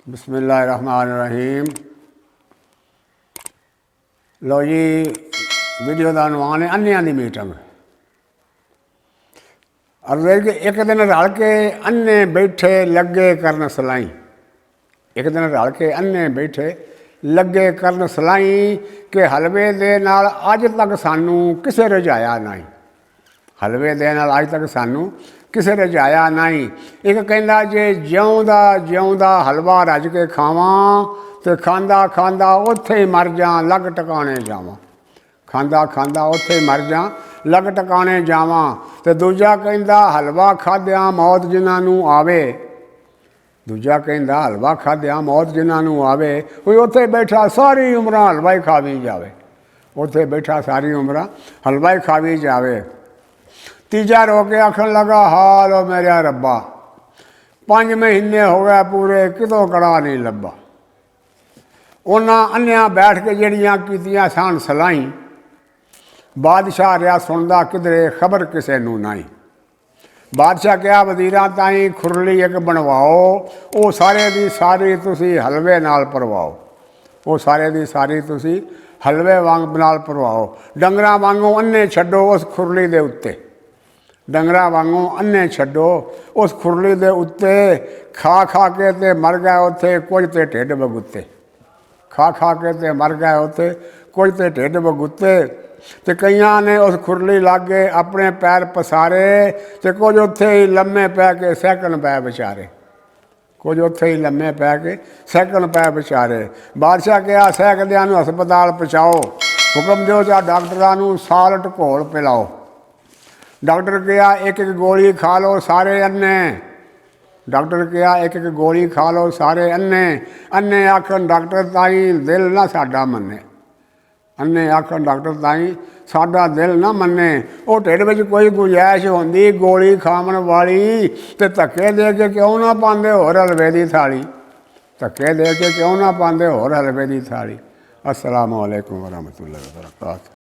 बिस्मिल्लाहिर्रहमानिर्रहीम। लो जी, वीडियो का अनुमान है अन्नियां दी मीटिंग। और एक दिन रल के अन्ने बैठे लगे करन सलाई। एक दिन रल के अन्ने बैठे लगे करन सलाई कि हलवे दे नाल अज तक सानू किसे रजाया नहीं। हलवे दे नाल अज तक सानू किसे रजाया नहीं। एक कहंदा जे जिउंदा जिउंदा हलवा रज के खावां ते खांदा खांदा उत्थे ही मर जा लग टकाने जावां। खांदा खांदा उत्थे ही मर जा लग टकाने जावां। ते दूजा कहंदा हलवा खाद्या मौत जिन्हां नूं आवे। दूजा कहंदा हलवा खाद्या मौत जिन्हां नूं आवे। कोई उत्थे बैठा सारी उमरां हलवा ही खावी जावे। उत्थे बैठा सारी उमरां हलवा ही खावी जावे। तीजा रो के आखन लगा हाल मेरा रब्बा 5 महीने हो गए पूरे कितों कड़ा नहीं लब्भा। उन्हां अन्नियां बैठ के जड़ियां कीतियां सन सलाई। बादशाह रहा सुनदा किधरे खबर किसे नूं नहीं। बादशाह क्या वजीरां ताईं खुरली एक बनवाओ, वो सारे दी सारी तुसी हलवे नाल भरवाओ। वो सारे दी सारी तुसी हलवे वांग नाल भरवाओ। डंगरां वांगू अन्ने छड्डो उस खुरली दे उत्ते। डंगरां वांगू अन्ने छड्डो उस खुरली दे उत्ते। खा खा के ते मर गए उत्थे कुछ ते ढिड बगुत्ते। खा खा के ते मर गए उत्थे कुछ ते ढिड बगुत्ते। ते कईयां ने उस खुरली लागे अपने पैर पसारे ते कुछ उत्थे ही लम्मे पै के सैकन पै बेचारे। कुछ उत्थे ही लम्मे पै के सैकन पै बेचारे। बादशाह कहा सैकदियां नूं हस्पताल पहुँचाओ। हुक्म दो जा डॉक्टरां नूं साल्ट घोल पिलाओ। डॉक्टर कहा एक एक गोली खा लो सारे अन्ने। डॉक्टर कहा एक एक गोली खा लो सारे अन्ने। अन्ने आखन डॉक्टर ताई दिल ना साडा मन्ने। अन्ने आखन डॉक्टर ताई साडा दिल ना मन्ने। वो ढिड विच कोई गुंजाइश होंदी गोली खावन वाली ते धक्के दे के क्यों ना पांदे होर हलवे दी थाली। धक्के दे के क्यों ना पांदे होर हलवे दी थाली। अस्सलामु अलैकुम वरहमतुल्लाहि वबरकातुहू।